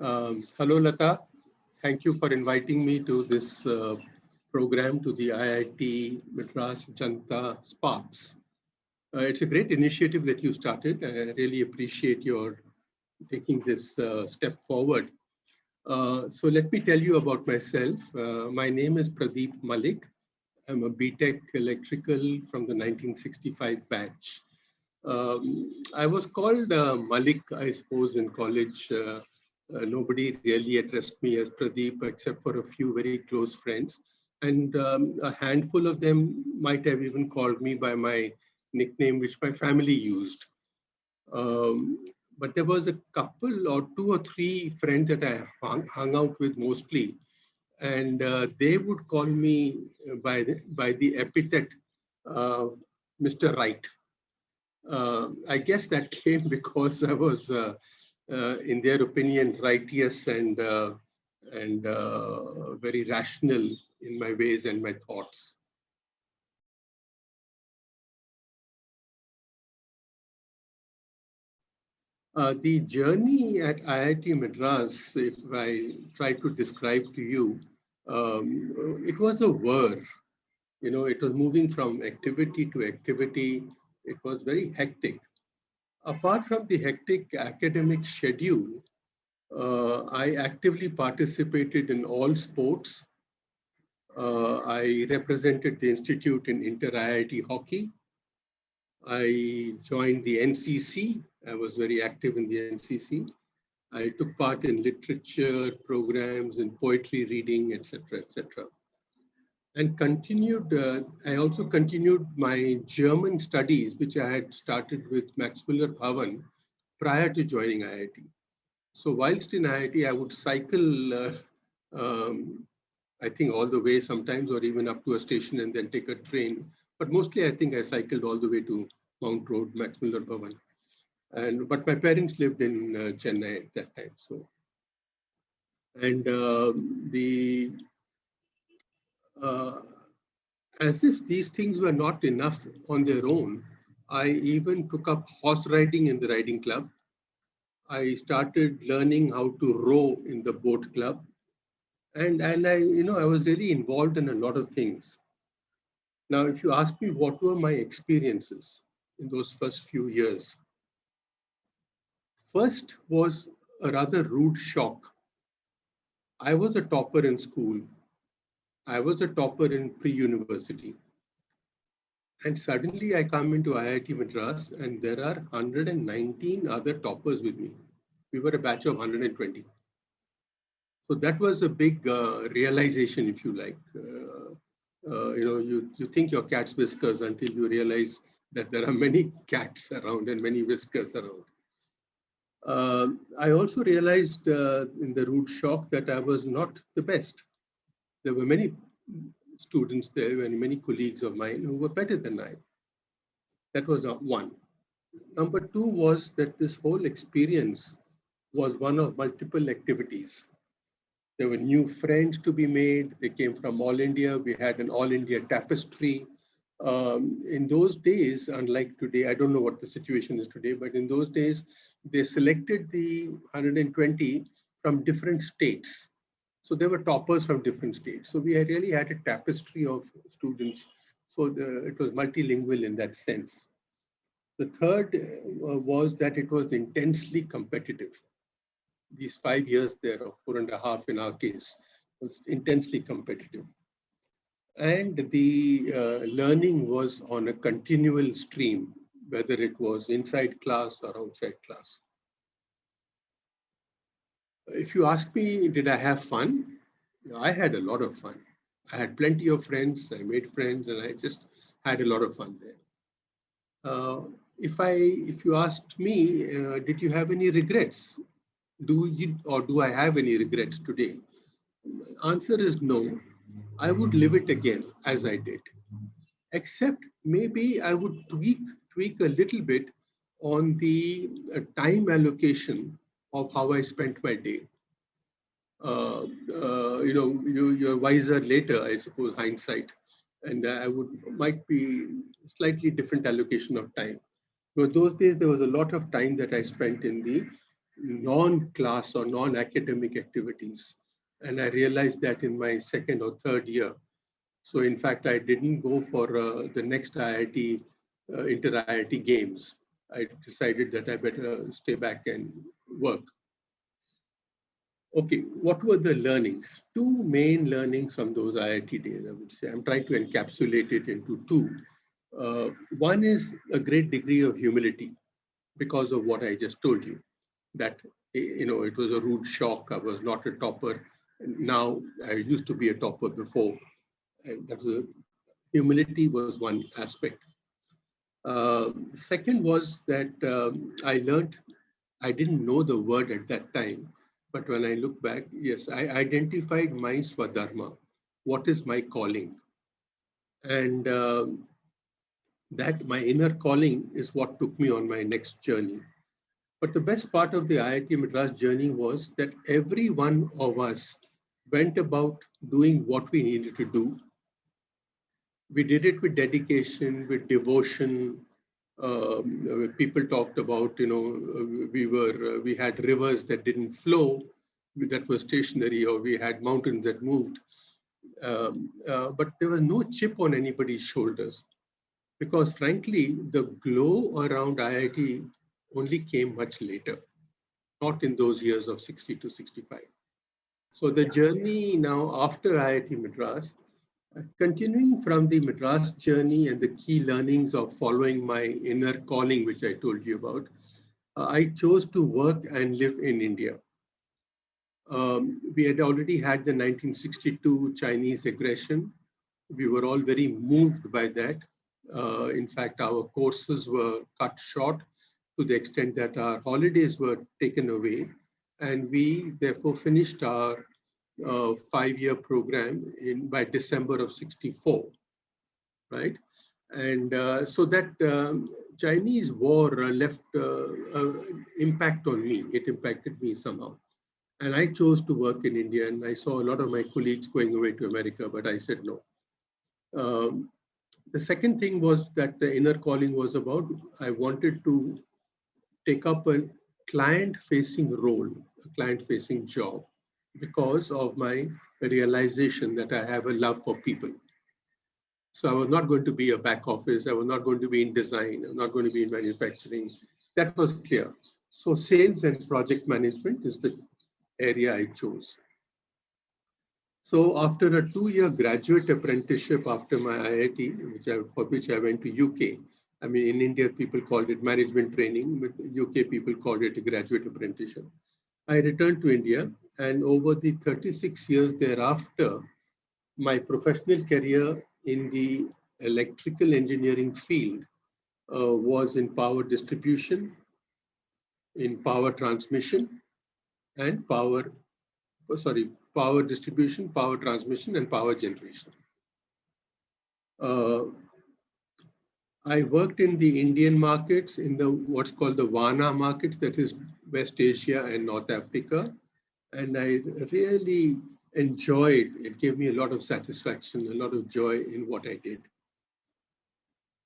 Hello, Lata. Thank you for inviting me to this program, to the IIT Madras Janta Sparks. It's a great initiative that you started. I really appreciate your taking this step forward. So let me tell you about myself. My name is Pradeep Malik. I'm a BTech electrical from the 1965 batch. I was called Malik, I suppose, in college. Nobody really addressed me as Pradeep except for a few very close friends. And a handful of them might have even called me by my nickname, which my family used. Um, but there was a couple or two or three friends that I hung out with mostly, and they would call me by the epithet Mr. Right. I guess that came because I was, in their opinion, righteous and very rational in my ways and my thoughts. The journey at IIT Madras, if I try to describe to you, it was a whir. You know, it was moving from activity to activity. It was very hectic. Apart from the hectic academic schedule, I actively participated in all sports. I represented the institute in inter-IIT hockey. I joined the NCC. I was very active in the NCC. I took part in literature programs, in poetry reading, etc., etc. And continued. I also continued my German studies, which I had started with Max Muller Bhavan prior to joining IIT. So whilst in IIT, I would cycle, I think all the way sometimes, or even up to a station and then take a train. But mostly, I think I cycled all the way to Mount Road, Max Muller Bhavan. But my parents lived in Chennai at that time. So, and the uh, as if these things were not enough on their own, I even took up horse riding in the riding club. I started learning how to row in the boat club, and I was really involved in a lot of things. Now, if you ask me what were my experiences in those first few years, first was a rather rude shock. I was a topper in school. I was a topper in pre-university. And suddenly I come into IIT Madras and there are 119 other toppers with me. We were a batch of 120. So that was a big realization, if you like. You think your cat's whiskers until you realize that there are many cats around and many whiskers around. I also realized in the rude shock that I was not the best. There were many students there and many colleagues of mine who were better than I. That was one. Number two was that this whole experience was one of multiple activities. There were new friends to be made. They came from all India. We had an all India tapestry. In those days, unlike today, I don't know what the situation is today, but in those days, they selected the 120 from different states. So there were toppers from different states. So we really had a tapestry of students. So it was multilingual in that sense. The third was that it was intensely competitive. These 5 years there, or 4.5 in our case, was intensely competitive. And the learning was on a continual stream, whether it was inside class or outside class. If you ask me, did I have fun? I had a lot of fun. I had plenty of friends, I made friends, and I just had a lot of fun there. If you asked me, did you have any regrets? Do I have any regrets today? Answer is no. I would live it again as I did, except maybe I would tweak a little bit on the time allocation of how I spent my day. You're wiser later, I suppose, hindsight, and I would might be slightly different allocation of time. But those days there was a lot of time that I spent in the non-class or non-academic activities. And I realized that in my second or third year. So in fact, I didn't go for the next IIT, Inter-IIT Games. I decided that I better stay back and work. Okay, what were the learnings? Two main learnings from those IIT days, I would say. I'm trying to encapsulate it into two. One is a great degree of humility because of what I just told you, that it was a rude shock. I was not a topper. Now I used to be a topper before, and that was humility was one aspect. Second was that I learned, I didn't know the word at that time, but when I look back, yes, I identified my Swadharma. What is my calling? And that my inner calling is what took me on my next journey. But the best part of the IIT Madras journey was that every one of us went about doing what we needed to do. We did it with dedication, with devotion. People talked about, we had rivers that didn't flow, that were stationary, or we had mountains that moved. But there was no chip on anybody's shoulders, because frankly, the glow around IIT only came much later, not in those years of 60 to 65. So the journey now after IIT Madras, continuing from the Madras journey and the key learnings of following my inner calling, which I told you about, I chose to work and live in India. We had already had the 1962 Chinese aggression. We were all very moved by that. In fact, our courses were cut short to the extent that our holidays were taken away. And we therefore finished our 5-year program by December of 64, right? And so that Chinese war left impact on me. It impacted me somehow. And I chose to work in India, and I saw a lot of my colleagues going away to America, but I said no. The second thing was that the inner calling was about, I wanted to take up a client-facing role, a client-facing job, because of my realization that I have a love for people. So I was not going to be a back office. I was not going to be in design. I was not going to be in manufacturing. That was clear. So sales and project management is the area I chose. So after a 2-year graduate apprenticeship after my IIT, for which I went to UK, I mean, in India, people called it management training, but UK people called it a graduate apprenticeship. I returned to India, and over the 36 years thereafter, my professional career in the electrical engineering field was in power distribution, in power transmission, and power distribution, power transmission, and power generation. I worked in the Indian markets, in the what's called the WANA markets, that is West Asia and North Africa. And I really enjoyed, it gave me a lot of satisfaction, a lot of joy in what I did.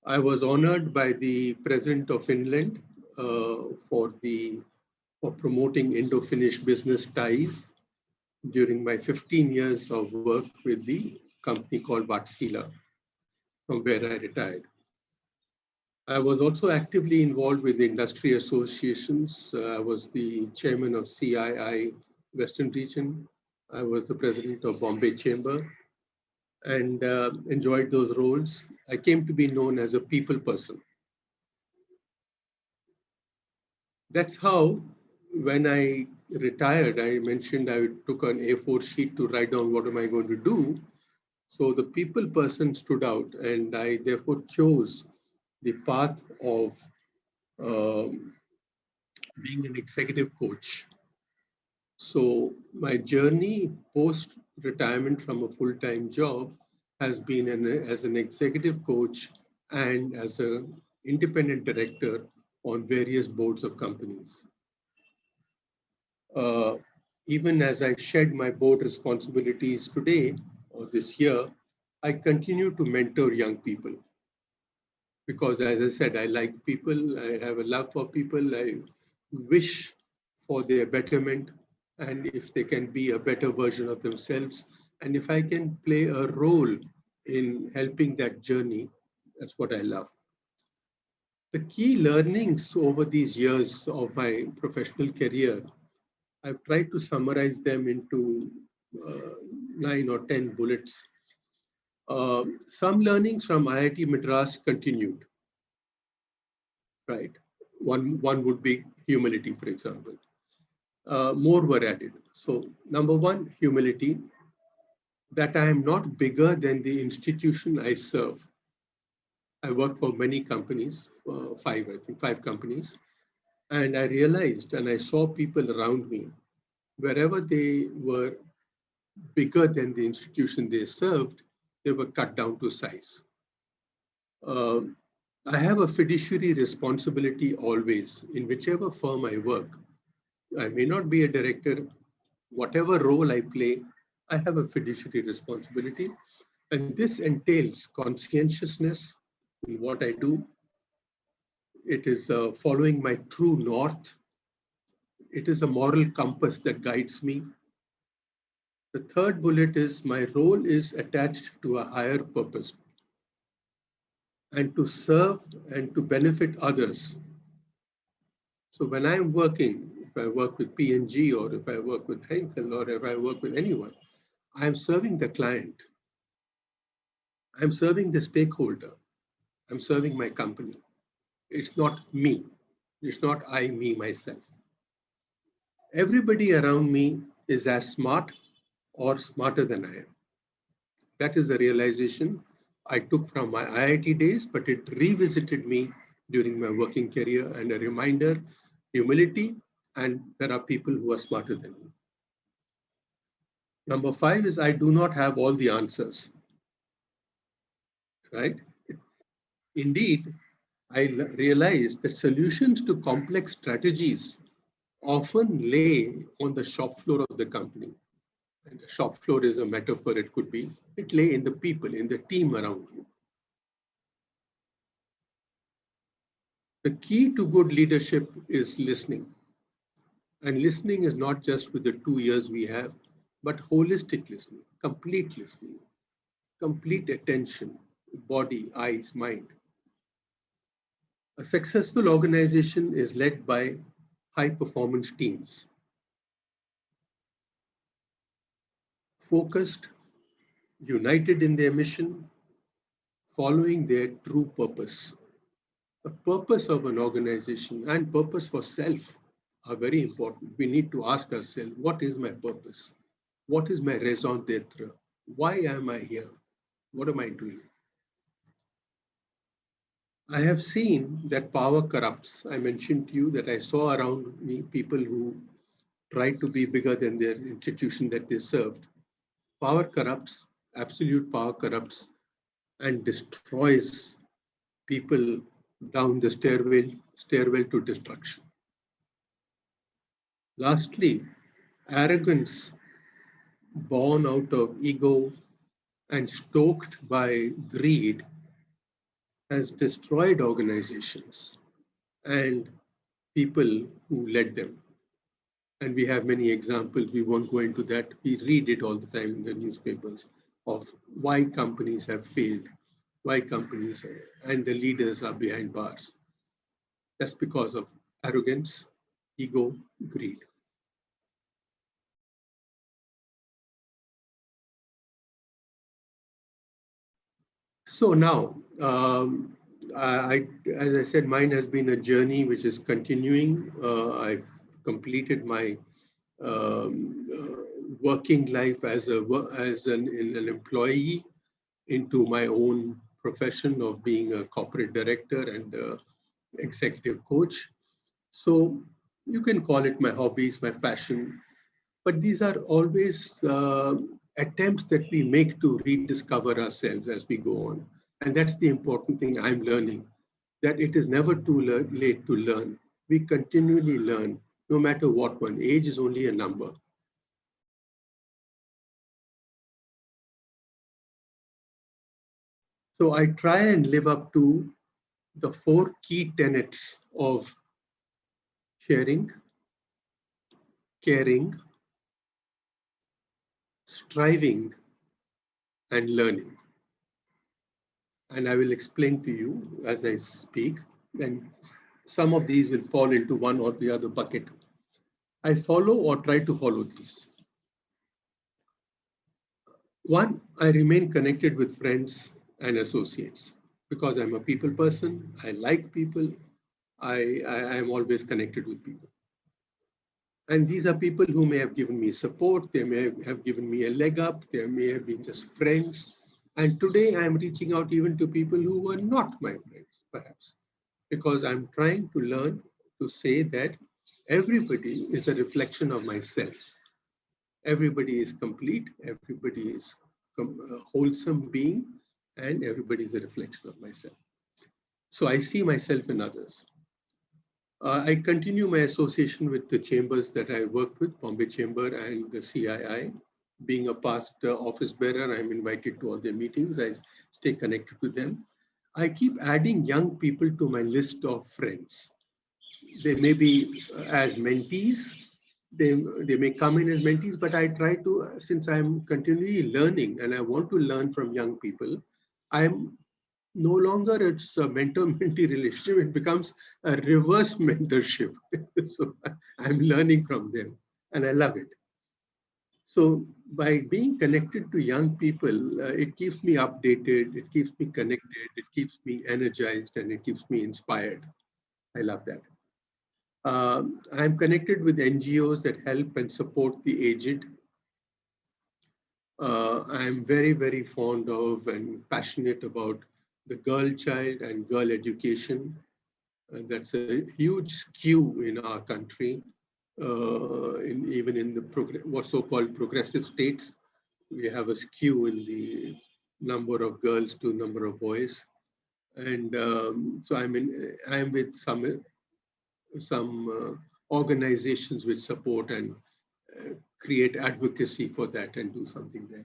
I was honored by the President of Finland for promoting Indo-Finnish business ties during my 15 years of work with the company called Wärtsilä, from where I retired. I was also actively involved with the industry associations. I was the chairman of CII Western Region. I was the president of Bombay Chamber, and enjoyed those roles. I came to be known as a people person. That's how, when I retired, I mentioned I took an A4 sheet to write down what am I going to do. So the people person stood out, and I therefore chose the path of being an executive coach. So my journey post-retirement from a full-time job has been as an executive coach and as an independent director on various boards of companies. Even as I shed my board responsibilities today or this year, I continue to mentor young people. Because as I said, I like people, I have a love for people, I wish for their betterment, and if they can be a better version of themselves, and if I can play a role in helping that journey, that's what I love. The key learnings over these years of my professional career, I've tried to summarize them into 9 or 10 bullets. Some learnings from IIT Madras continued, right? One would be humility, for example. More were added. So number one, humility, that I am not bigger than the institution I serve. I work for many companies, I think five companies, and I realized and I saw people around me, wherever they were bigger than the institution they served, they were cut down to size. I have a fiduciary responsibility always in whichever firm I work. I may not be a director, whatever role I play, I have a fiduciary responsibility. And this entails conscientiousness in what I do. It is following my true north. It is a moral compass that guides me. The third bullet is my role is attached to a higher purpose and to serve and to benefit others. So when I'm working, if I work with P&G or if I work with Henkel or if I work with anyone, I'm serving the client. I'm serving the stakeholder. I'm serving my company. It's not me. It's not I, me, myself. Everybody around me is as smart or smarter than I am. That is a realization I took from my IIT days, but it revisited me during my working career, and a reminder, humility, and there are people who are smarter than me. Number 5 is I do not have all the answers, right? Indeed, I realized that solutions to complex strategies often lay on the shop floor of the company. And the shop floor is a metaphor, it could be. It lay in the people, in the team around you. The key to good leadership is listening. And listening is not just with the 2 years we have, but holistic listening, complete attention, body, eyes, mind. A successful organization is led by high performance teams. Focused, united in their mission, following their true purpose. The purpose of an organization and purpose for self are very important. We need to ask ourselves, what is my purpose? What is my raison d'etre? Why am I here? What am I doing? I have seen that power corrupts. I mentioned to you that I saw around me people who tried to be bigger than their institution that they served. Power corrupts, absolute power corrupts, and destroys people down the stairwell to destruction. Lastly, arrogance born out of ego and stoked by greed has destroyed organizations and people who led them. And we have many examples. We won't go into that. We read it all the time in the newspapers of why companies have failed, why companies and the leaders are behind bars. That's because of arrogance, ego, greed. So now, as I said, mine has been a journey which is continuing. I've completed my working life as an employee into my own profession of being a corporate director and executive coach. So you can call it my hobbies, my passion, but these are always attempts that we make to rediscover ourselves as we go on. And that's the important thing I'm learning, that it is never too late to learn. We continually learn, no matter what one. Age is only a number. So I try and live up to the 4 key tenets of sharing, caring, striving, and learning. And I will explain to you as I speak. And some of these will fall into one or the other bucket. I follow or try to follow these. One, I remain connected with friends and associates because I'm a people person. I like people. I am always connected with people. And these are people who may have given me support. They may have given me a leg up. They may have been just friends. And today I'm reaching out even to people who were not my friends, perhaps, because I'm trying to learn to say that everybody is a reflection of myself. Everybody is complete. Everybody is a wholesome being, and everybody is a reflection of myself. So I see myself in others. I continue my association with the chambers that I worked with, Bombay Chamber and the CII. Being a past office bearer, I'm invited to all their meetings. I stay connected to them. I keep adding young people to my list of friends. They may be as mentees, they may come in as mentees, but I try to, since I'm continually learning and I want to learn from young people, I'm no longer it's a mentor-mentee relationship, it becomes a reverse mentorship. So I'm learning from them and I love it. So by being connected to young people, it keeps me updated, it keeps me connected, it keeps me energized, and it keeps me inspired. I love that. I'm connected with NGOs that help and support the aged. I'm very, very fond of and passionate about the girl child and girl education. That's a huge skew in our country, even in the what so-called progressive states. We have a skew in the number of girls to number of boys. And so I'm with some organizations which support and create advocacy for that and do something there.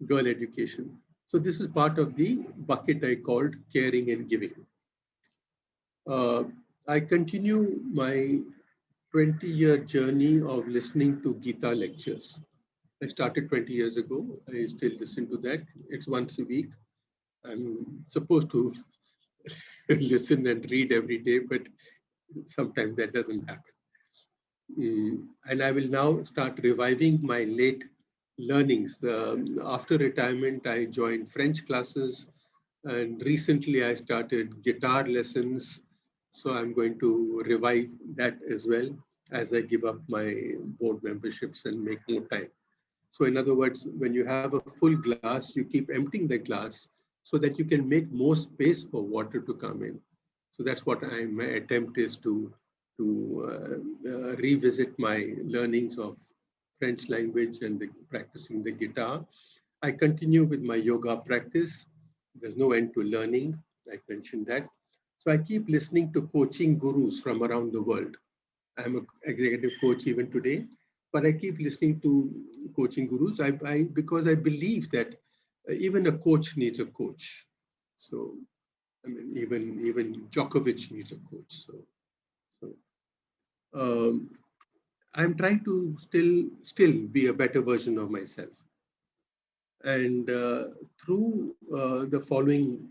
Girl education. So this is part of the bucket I called caring and giving. I continue my 20-year journey of listening to Gita lectures. I started 20 years ago. I still listen to that. It's once a week. I'm supposed to listen and read every day, but sometimes that doesn't happen. And I will now start reviving my late learnings. After retirement, I joined French classes, and recently I started guitar lessons. So I'm going to revive that as well as I give up my board memberships and make more time. So in other words, when you have a full glass, you keep emptying the glass so that you can make more space for water to come in. So that's what my attempt is to revisit my learnings of French language and practicing the guitar. I continue with my yoga practice. There's no end to learning. I mentioned that. So I keep listening to coaching gurus from around the world. I'm an executive coach even today, but I keep listening to coaching gurus because I believe that even a coach needs a coach. So I mean, even Djokovic needs a coach. So I'm trying to still be a better version of myself, and through the following,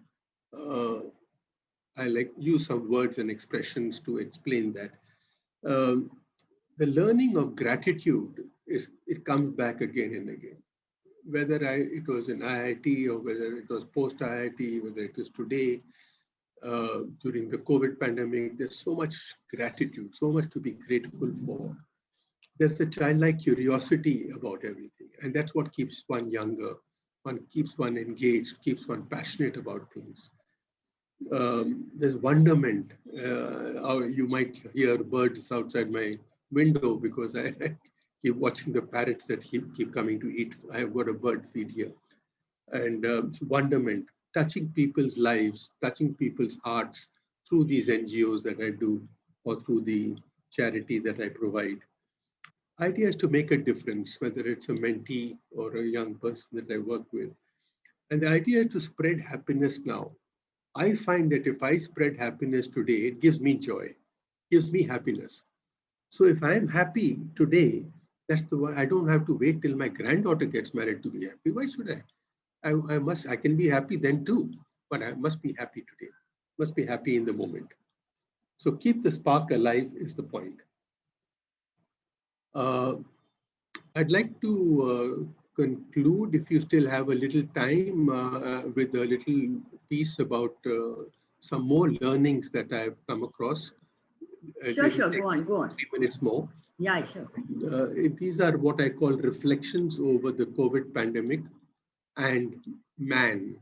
I like use some words and expressions to explain that. Um, the learning of gratitude it comes back again and again. Whether it was in IIT or whether it was post IIT, whether it is today, during the COVID pandemic, there's so much gratitude, so much to be grateful for. There's a childlike curiosity about everything. And that's what keeps one younger, one keeps one engaged, keeps one passionate about things. There's wonderment. You might hear birds outside my window because I keep watching the parrots that keep coming to eat. I have got a bird feed here. And wonderment, touching people's lives, touching people's hearts through these NGOs that I do or through the charity that I provide. Idea is to make a difference, whether it's a mentee or a young person that I work with. And the idea is to spread happiness now. I find that if I spread happiness today, it gives me joy, gives me happiness. So if I'm happy today, that's the one. I don't have to wait till my granddaughter gets married to be happy. Why should I? I can be happy then too, but I must be happy today. Must be happy in the moment. So keep the spark alive is the point. Uh, I'd like to conclude, if you still have a little time, with a little piece about some more learnings that I've come across. Sure. Go on. 3 minutes more. Yeah, sure. These are what I call reflections over the COVID pandemic and man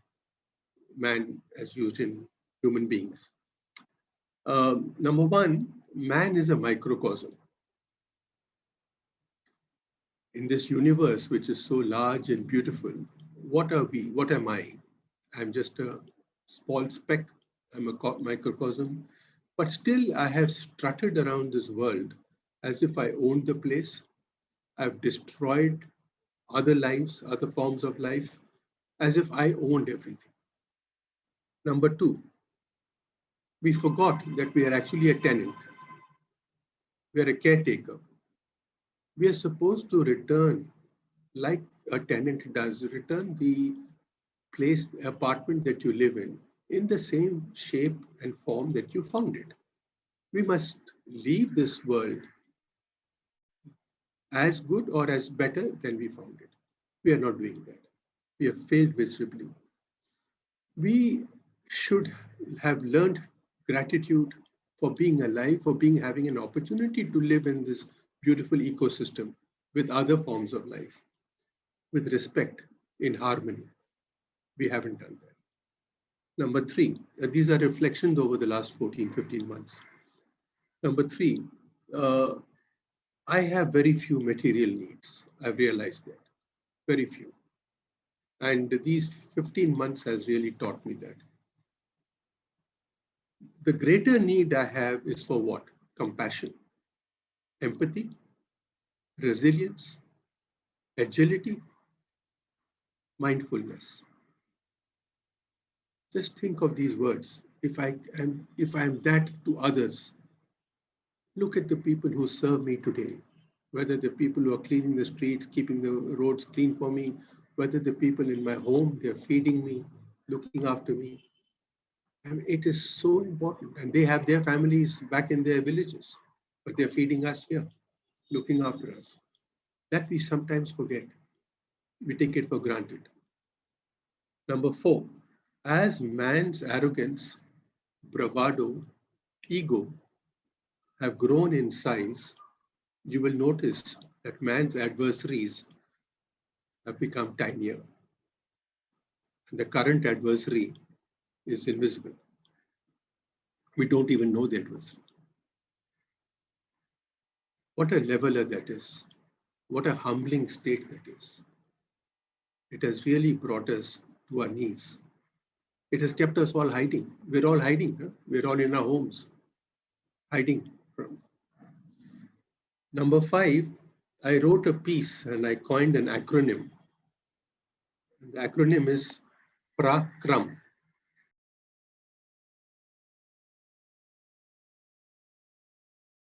as used in human beings. Number one, man is a microcosm. In this universe, which is so large and beautiful, what are we? What am I? I'm just a small speck. I'm a microcosm. But still, I have strutted around this world as if I owned the place. I've destroyed other lives, other forms of life, as if I owned everything. Number two, we forgot that we are actually a tenant. We are a caretaker. We are supposed to return, like a tenant does, return the place, the apartment that you live in the same shape and form that you found it. We must leave this world as good or as better than we found it. We are not doing that. We have failed miserably. We should have learned gratitude for being alive, for having an opportunity to live in this beautiful ecosystem with other forms of life, with respect, in harmony. We haven't done that. Number three, these are reflections over the last 14, 15 months. Number three, I have very few material needs. I've realized that, very few. And these 15 months has really taught me that. The greater need I have is for what? Compassion, empathy, resilience, agility, mindfulness. Just think of these words. If I am that to others, look at the people who serve me today, whether the people who are cleaning the streets, keeping the roads clean for me, whether the people in my home, they're feeding me, looking after me. And it is so important. And they have their families back in their villages, but they're feeding us here, looking after us. That we sometimes forget. We take it for granted. Number four, as man's arrogance, bravado, ego have grown in size, you will notice that man's adversaries have become tinier. And the current adversary is invisible. We don't even know the adversary. What a leveler that is. What a humbling state that is. It has really brought us to our knees. It has kept us all hiding. We're all hiding. Huh? We're all in our homes, hiding from. Number five, I wrote a piece and I coined an acronym. The acronym is PRAKRAM.